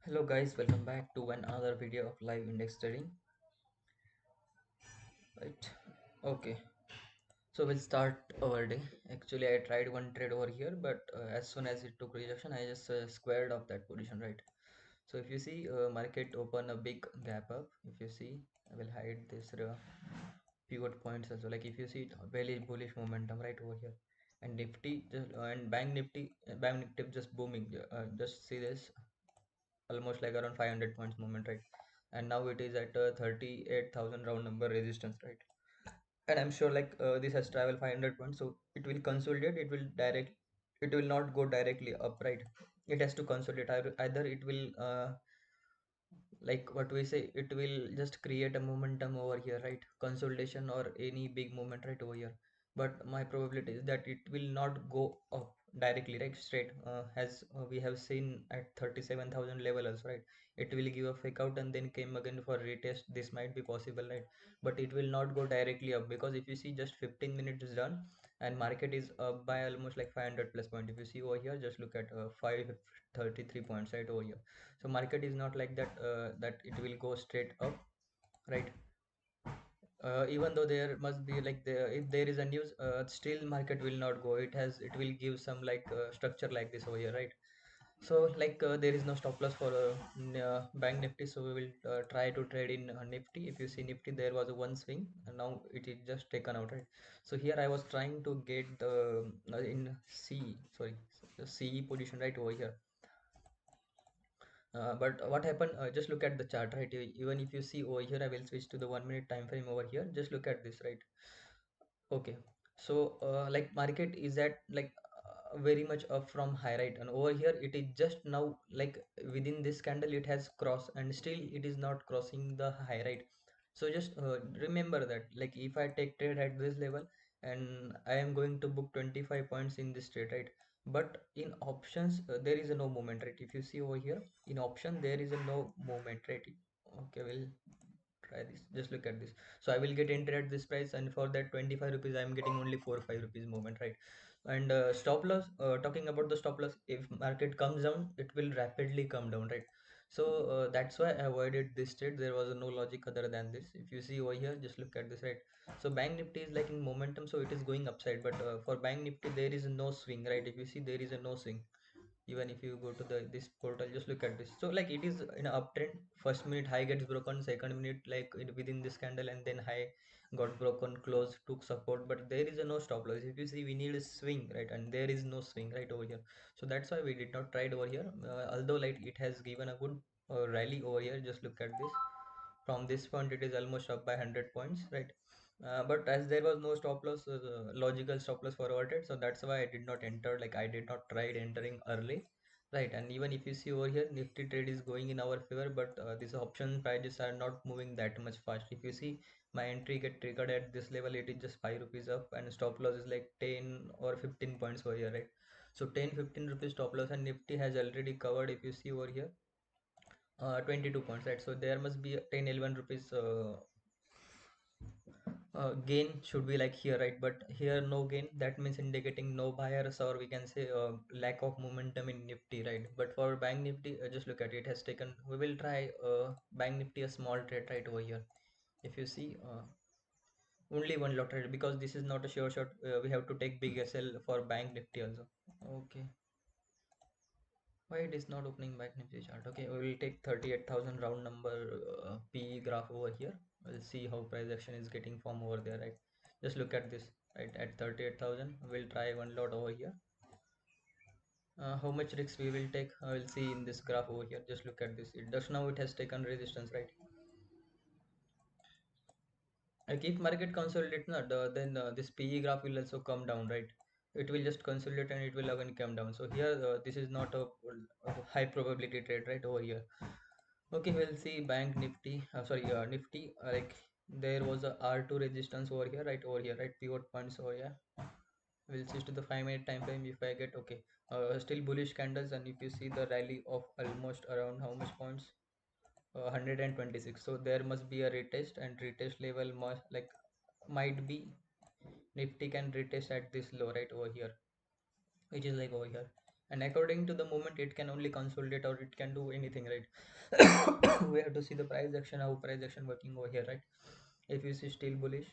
Hello guys, welcome back to another video of live index trading. Right. Okay. So we'll start our day. Actually, I tried one trade over here, but as soon as it took rejection, I just squared off that position, right? So if you see, market open a big gap up. If you see, I will hide this pivot points as well. Like if you see, very bullish momentum right over here, and Nifty just, and Bank Nifty just booming. Just see this, almost like around 500 points movement, right? And now it is at 38,000 round number resistance, right? And I'm sure like this has traveled 500 points, so it will consolidate. It will not go directly up, right? It has to consolidate. Either it will like what we say, it will just create a momentum over here, right? Consolidation or any big movement right over here. But my probability is that it will not go up directly, right, straight, as we have seen at 37,000 level also, right? It will give a fake out and then came again for retest. This might be possible, right? But it will not go directly up, because if you see, just 15 minutes is done and market is up by almost like 500 plus point. If you see over here, just look at 533 points right over here. So market is not like that, that it will go straight up, right? Even though there must be like if there is a news, still market will not go. It will give some like structure like this over here, right? So like there is no stop loss for bank Nifty, so we will try to trade in Nifty. If you see Nifty, there was a one swing and now it is just taken out, right? So here I was trying to get the in C, sorry, the CE position right over here. But what happened, just look at the chart, right? Even if you see over here, I will switch to the 1 minute time frame over here. Just look at this, right? Okay. So like market is at like very much up from high, right? And over here it is just now like within this candle it has crossed and still it is not crossing the high, right? So just remember that, like if I take trade at this level and I am going to book 25 points in this trade, right? But in options, there is a no movement, right? If you see over here in option, there is a no movement, right? Okay, we'll try this. Just look at this. So I will get entered at this price, and for that 25 rupees I am getting only 4 or 5 rupees movement, right? And stop loss, talking about the stop loss, if market comes down it will rapidly come down, right? So that's why I avoided this trade. There was no logic other than this. If you see over here, just look at this, right? So bank Nifty is like in momentum, so it is going upside, but for bank Nifty there is no swing, right? If you see, there is a no swing. Even if you go to the this portal, just look at this. So like it is in an uptrend. First minute high gets broken, second minute like within this candle, and then high got broken, close, took support, but there is a no stop loss. If you see, we need a swing, right? And there is no swing right over here. So that's why we did not try it over here, although like it has given a good rally over here. Just look at this. From this point it is almost up by 100 points, right? But as there was no stop loss, logical stop loss forwarded, so that's why I did not enter. Like I did not try entering early, right? And even if you see over here, Nifty trade is going in our favor, but these option prices are not moving that much fast. If you see, my entry get triggered at this level, it is just 5 rupees up, and stop loss is like 10 or 15 points over here, right? So 10-15 rupees stop loss, and Nifty has already covered. If you see over here, 22 points, right? So there must be a 10-11 rupees gain should be like here, right? But here no gain, that means indicating no buyers, or we can say lack of momentum in Nifty, right? But for bank Nifty, just look at it, has taken. We will try bank Nifty a small trade right over here. If you see, only one lot trade, because this is not a sure shot. We have to take big SL for bank Nifty also. Okay. Why it is not opening back Nifty chart? Okay, we will take 38,000 round number PE graph over here. We'll see how price action is getting from over there, right? Just look at this, right? At 38,000, we'll try one lot over here. How much risks we will take, I will see in this graph over here. Just look at this. It does now, it has taken resistance, right? Like if market consolidate not, then this PE graph will also come down, right? It will just consolidate and it will again come down. So here, this is not a high probability trade, right over here. Okay, we'll see bank Nifty. Sorry, Nifty. Like there was a R2 resistance over here, right over here, right? Pivot points over here. We'll switch to the 5 minute time frame if I get okay. Still bullish candles, and if you see the rally of almost around how much points? 126. So there must be a retest, and retest level must like might be Nifty can retest at this low right over here, which is like over here. and according to the moment it can only consolidate or it can do anything, right? We have to see the price action, how price action working over here, right? If you see still bullish,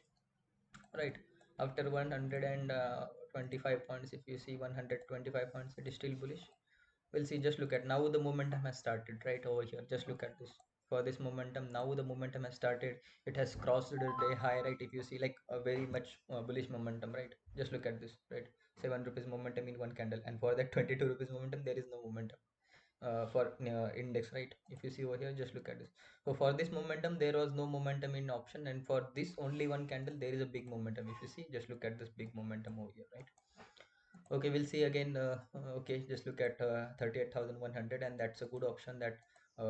right, after 125 points, if you see 125 points, it is still bullish. We'll see, just look at now the momentum has started right over here. Just look at this. For this momentum, now the momentum has started. It has crossed the day high, right? If you see like a very much bullish momentum, right? Just look at this, right? 7 rupees momentum in one candle, and for that 22 rupees momentum there is no momentum for index, right? If you see over here, just look at this. So for this momentum there was no momentum in option, and for this only one candle there is a big momentum. If you see, just look at this big momentum over here, right? Okay, we'll see again. Okay, just look at 38,100, and that's a good option that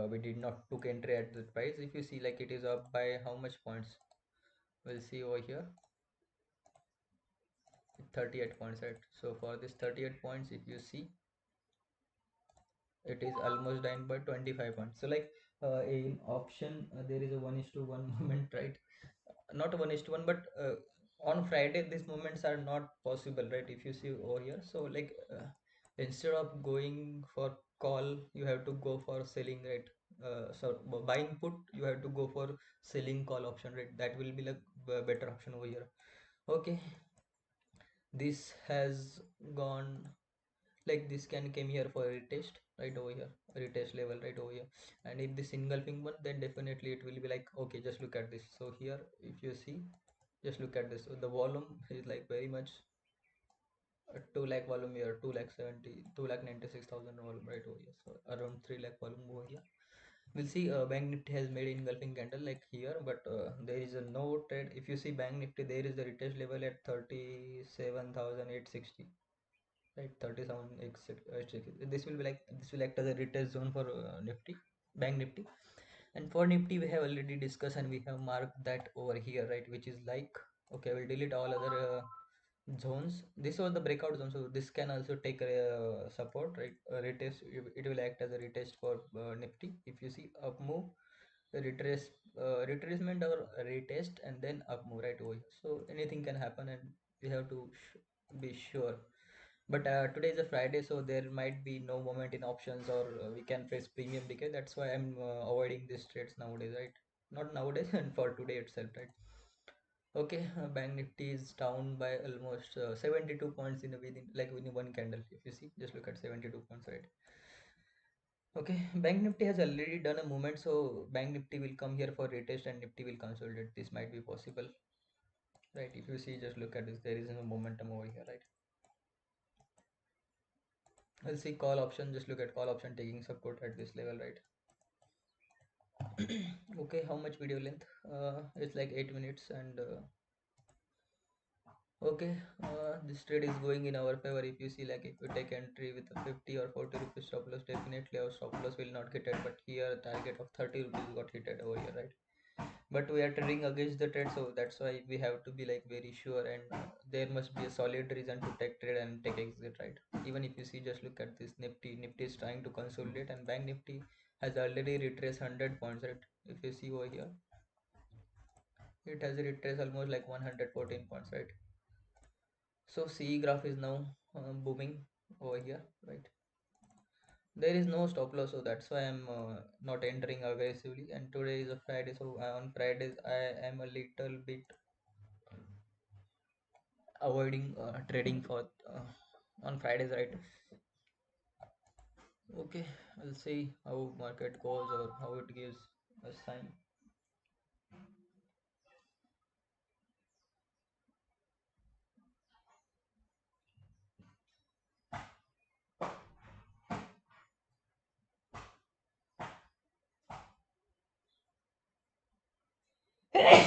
we did not took entry at the price. If you see, like it is up by how much points? We'll see over here, 38 points, right? So for this 38 points, if you see, it is almost down by 25 points. So like in option, there is a 1:1 moment, right? Not 1:1, but on Friday these movements are not possible, right? If you see over here, so like instead of going for call, you have to go for selling, right? So buying put, you have to go for selling call option, right? That will be like better option over here. Okay, this has gone, like this can came here for a retest right over here, retest level right over here. And if this engulfing one, then definitely it will be like, okay, just look at this. So here if you see, just look at this. So the volume is like very much 2 lakh volume here, 2 lakh 70, 2 lakh 96,000 volume right over here. So around 3 lakh volume over here. We'll see Bank Nifty has made engulfing candle like here, but there is a no trade. If you see Bank Nifty, there is the retest level at 37,860, right? 37,860. This will be like, this will act as a retest zone for Nifty, Bank Nifty. And for Nifty, we have already discussed and we have marked that over here, right? Which is like, okay, we'll delete all other zones. This was the breakout zone, so this can also take a support, right? A retest, it will act as a retest for Nifty. If you see up move, retrace, retracement or retest, and then up move right over here. So anything can happen, and we have to be sure. But today is a Friday, so there might be no moment in options, or we can face premium decay. That's why I'm avoiding these trades nowadays, right? Not nowadays, and for today itself, right? Okay, Bank Nifty is down by almost 72 points in a within, like within one candle. If you see, just look at 72 points, right? Okay, Bank Nifty has already done a movement, so Bank Nifty will come here for retest and Nifty will consolidate. This might be possible, right? If you see, just look at this. There is no momentum over here, right? We'll see call option. Just look at call option taking support at this level, right? Okay, how much video length? It's like 8 minutes, and okay, this trade is going in our favor. If you see, like if you take entry with a 50 or 40 rupees stop loss, definitely our stop loss will not get it. But here target of 30 rupees got hit over here, right? But we are trading against the trade, so that's why we have to be like very sure, and there must be a solid reason to take trade and take exit, right? Even if you see, just look at this Nifty. Nifty is trying to consolidate, and Bank Nifty has already retraced 100 points, right? If you see over here, it has retraced almost like 114 points, right? So CE graph is now booming over here, right? There is no stop loss, so that's why I'm not entering aggressively. And today is a Friday, so on Fridays I am a little bit avoiding trading for on Fridays, right? Okay, I'll see how market goes or how it gives a sign.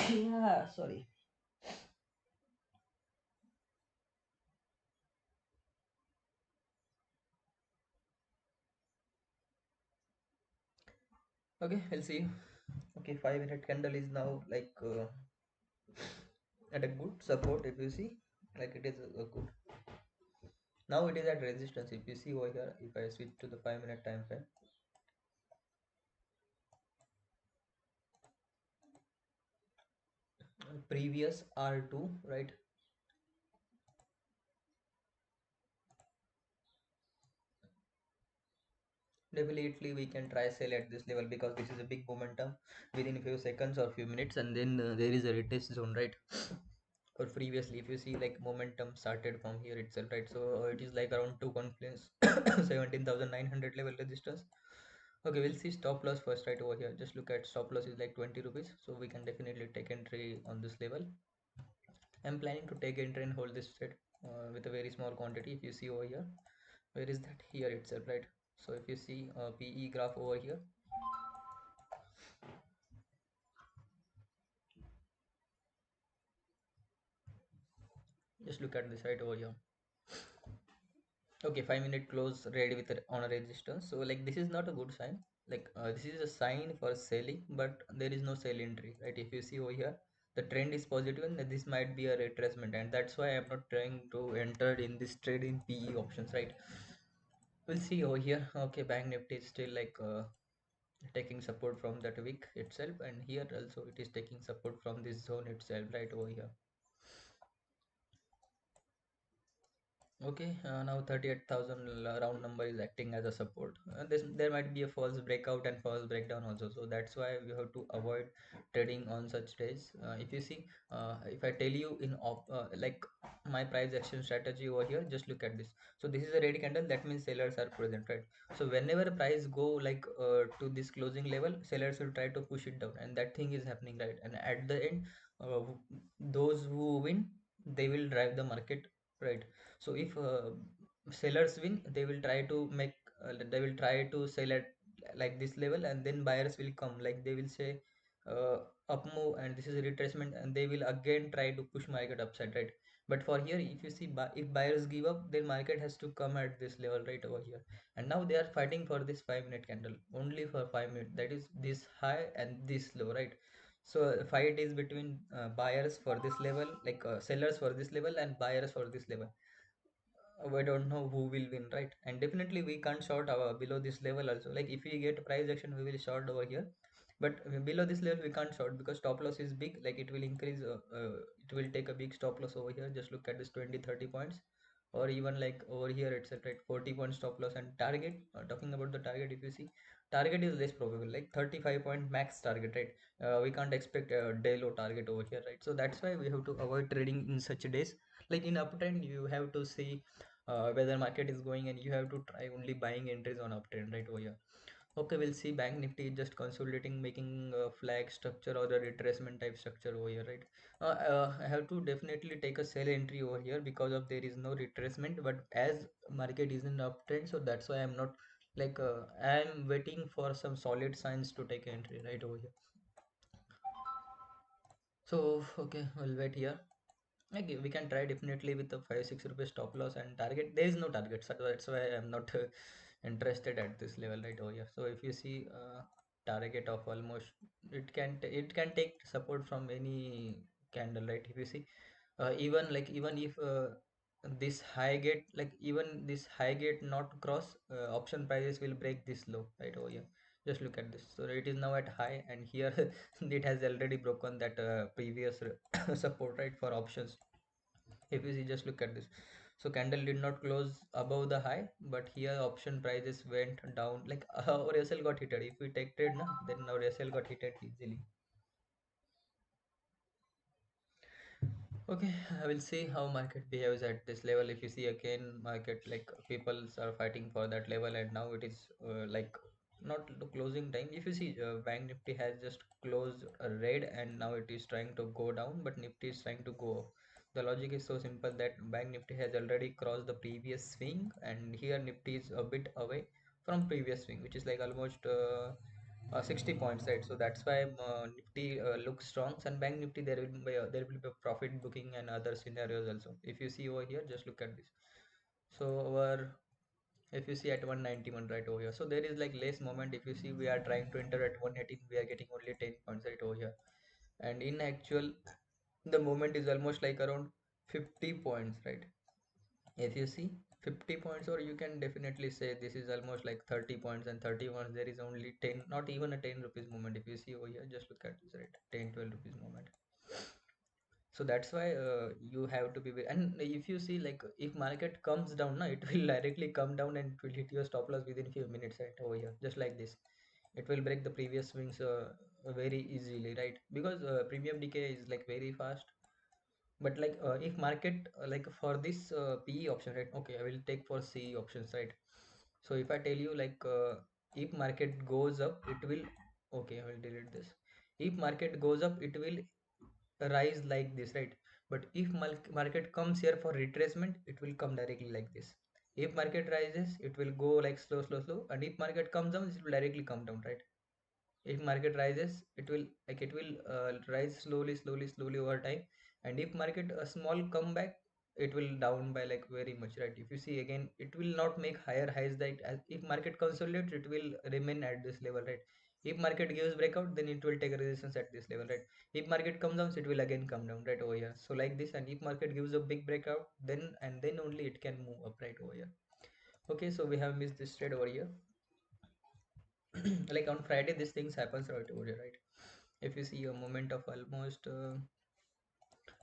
Yeah, sorry. Okay, we'll see. Okay, 5 minute candle is now like at a good support. If you see, like it is a good. Now it is at resistance. If you see over here, if I switch to the 5 minute time frame, previous R2, right? Definitely we can try sell at this level because this is a big momentum within a few seconds or few minutes, and then there is a retest zone, right? Or previously if you see like momentum started from here itself, right? So it is like around two confluence 17,900 level resistance. Okay, we'll see stop loss first right over here. Just look at stop loss is like 20 rupees, so we can definitely take entry on this level. I'm planning to take entry and hold this trade with a very small quantity. If you see over here, where is that? Here itself, right? So if you see PE graph over here, just look at this right over here. Okay, 5 minute close ready with on a resistance. So like this is not a good sign. Like this is a sign for selling, but there is no sell entry, right? If you see over here, the trend is positive and this might be a retracement, and that's why I'm not trying to enter in this trade in PE options, right? We'll see over here. Okay, Bank Nifty is still like taking support from that wick itself, and here also it is taking support from this zone itself, right over here. Okay, now 38,000 round number is acting as a support. This there might be a false breakout and false breakdown also, so that's why we have to avoid trading on such days. If you see, if I tell you in like my price action strategy over here, just look at this. So this is a red candle, that means sellers are present, right? So whenever price go like to this closing level, sellers will try to push it down, and that thing is happening, right? And at the end, those who win, they will drive the market, right? So if sellers win, they will try to make they will try to sell at like this level, and then buyers will come, like they will say uh, up move and this is a retracement, and they will again try to push market upside, right? But for here, if you see if buyers give up, then market has to come at this level right over here. And now they are fighting for this 5 minute candle, only for 5 minutes, that is this high and this low, right? So fight is between buyers for this level, like sellers for this level and buyers for this level. We don't know who will win, right? And definitely we can't short our below this level also. Like if we get price action, we will short over here, but below this level we can't short because stop loss is big, like it will increase it will take a big stop loss over here. Just look at this 20-30 points, or even like over here itself, right? 40 point stop loss. And target, talking about the target, if you see, target is less probable, like 35 point max target, right? We can't expect a day low target over here, right? So that's why we have to avoid trading in such days. Like in uptrend, you have to see whether market is going, and you have to try only buying entries on uptrend, right over here. Okay, we'll see Bank Nifty just consolidating, making a flag structure or a retracement type structure over here, right? I have to definitely take a sell entry over here because of there is no retracement, but as market is in uptrend, so that's why I'm not like I'm waiting for some solid signs to take entry right over here. So okay, we'll wait here. Okay, we can try definitely with the 5-6 rupees stop loss and target. There is no target, so that's why I'm not interested at this level right over here. So if you see target of almost, it can take support from any candle, right? If you see even like even if this high gate, like even this high gate not cross, option prices will break this low right over here. Just look at this. So it is now at high, and here it has already broken that previous support, right, for options. If you see, just look at this. So candle did not close above the high, but here option prices went down, like our SL got hit. If we take trade now, then our SL got hit easily. Okay, I will see how market behaves at this level. If you see again, market like people are fighting for that level, and now it is like not the closing time. If you see, Bank Nifty has just closed a red, and now it is trying to go down, but Nifty is trying to go up. The logic is so simple that Bank Nifty has already crossed the previous swing, and here Nifty is a bit away from previous swing, which is like almost 60 points, right? So that's why Nifty looks strong, and Bank Nifty there will be a profit booking and other scenarios also. If you see over here, just look at this. So our, if you see at 191 right over here, so there is like less moment. If you see, we are trying to enter at 118, we are getting only 10 points right over here, and in actual the moment is almost like around 50 points, right? If you see 50 points, or you can definitely say this is almost like 30 points, and 30 points there is only 10, not even a 10 rupees movement. If you see over here, just look at this, right? 10-12 rupees movement. So that's why you have to be and if you see like if market comes down now, it will directly come down and it will hit your stop loss within few minutes right over here, just like this. It will break the previous swings very easily, right? Because premium decay is like very fast. But like if market like for this PE option, right? Okay, I will take for CE options, right? So if I tell you like if market goes up, it will, okay, I will delete this. If market goes up, it will rise like this, right? But if market comes here for retracement, it will come directly like this. If market rises, it will go like slow, slow, slow, and if market comes down, it will directly come down, right? If market rises, it will rise slowly, slowly, slowly over time. And if market a small comeback, it will down by like very much, right? If you see again, it will not make higher highs, that as if market consolidates, it will remain at this level, right? If market gives breakout, then it will take a resistance at this level, right? If market comes down, it will again come down right over here, so like this. And if market gives a big breakout, then and then only it can move up right over here. Okay, so we have missed this trade over here. Like on Friday this things happens right over here, right? If you see a moment of almost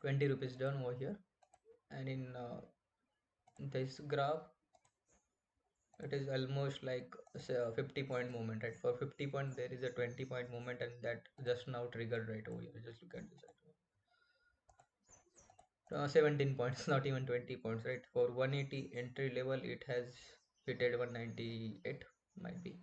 20 rupees down over here, and in this graph, it is almost like say, a 50-point movement, right? For 50 point there is a 20-point movement, and that just now triggered right over here. Just look at this right. 17 points, not even 20 points, right? For 180 entry level, it has hit at 198, might be.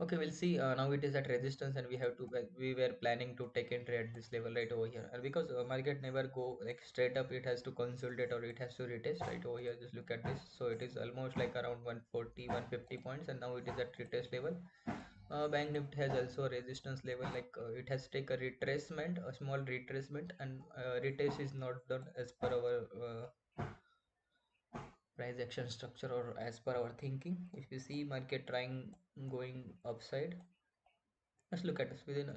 Okay, we'll see. Now it is at resistance, and we have to like we were planning to take entry at this level right over here. And because market never go like straight up, it has to consolidate or it has to retest right over here. Just look at this. So it is almost like around 140, 150 points, and now it is at retest level. Bank Nifty has also a resistance level, like it has take a retracement, a small retracement, and retest is not done as per our price action structure or as per our thinking. If you see market trying going upside, let's look at this within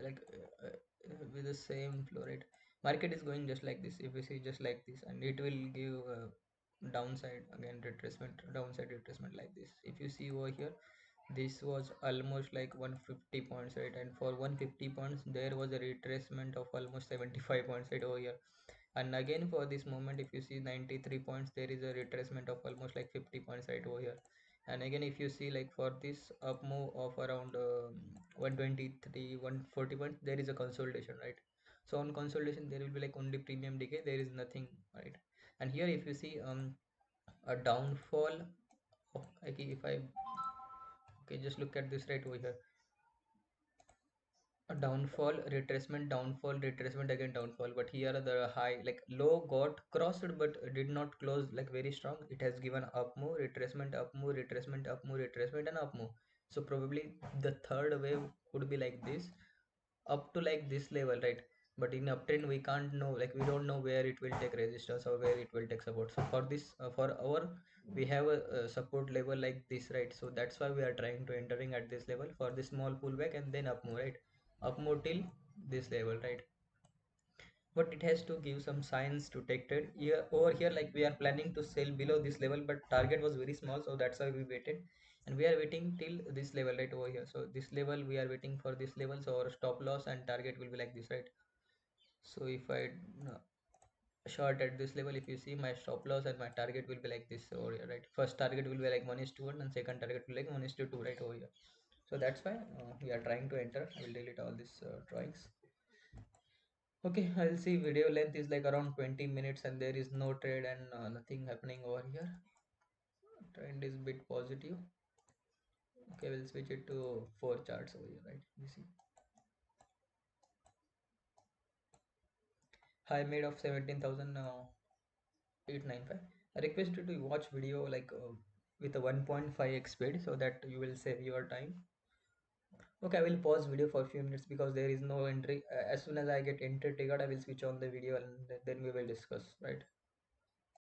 with the same flow rate. Market is going just like this. If we see just like this, and it will give downside again retracement, downside retracement like this. If you see over here, this was almost like 150 points, right? And for 150 points, there was a retracement of almost 75 points right over here. And again for this moment, if you see 93 points, there is a retracement of almost like 50 points right over here. And again if you see like for this up move of around 123 140 points, there is a consolidation, right? So on consolidation there will be like only premium decay, there is nothing, right? And here if you see a downfall of, okay, if I, okay, just look at this right over here. A downfall, retracement, downfall, retracement, again downfall. But here the high like low got crossed but did not close like very strong. It has given up move, retracement, up move, retracement, up move, retracement, and up move. So probably the third wave could be like this, up to like this level, right? But in uptrend we can't know, like we don't know where it will take resistance or where it will take support. So for this for our, we have a support level like this, right? So that's why we are trying to entering at this level for the small pullback and then up move, right? Up move till this level, right? But it has to give some signs to take trade here over here. Like we are planning to sell below this level, but target was very small, so that's why we waited. And we are waiting till this level right over here. So this level we are waiting for this level, so our stop loss and target will be like this, right? So if I short at this level, if you see my stop loss and my target will be like this over here, right? First target will be like 1:1 and second target will be like 1:2 right over here. So that's why we are trying to enter. I will delete all these drawings. Okay, I'll see video length is like around 20 minutes and there is no trade and nothing happening over here. Trend is bit positive. Okay, we'll switch it to four charts over here, right? You see high made of 17,895. I request you to watch video like with a 1.5x speed so that you will save your time. Okay, I will pause video for a few minutes because there is no entry. As soon as I get entry triggered, I will switch on the video and then we will discuss, right?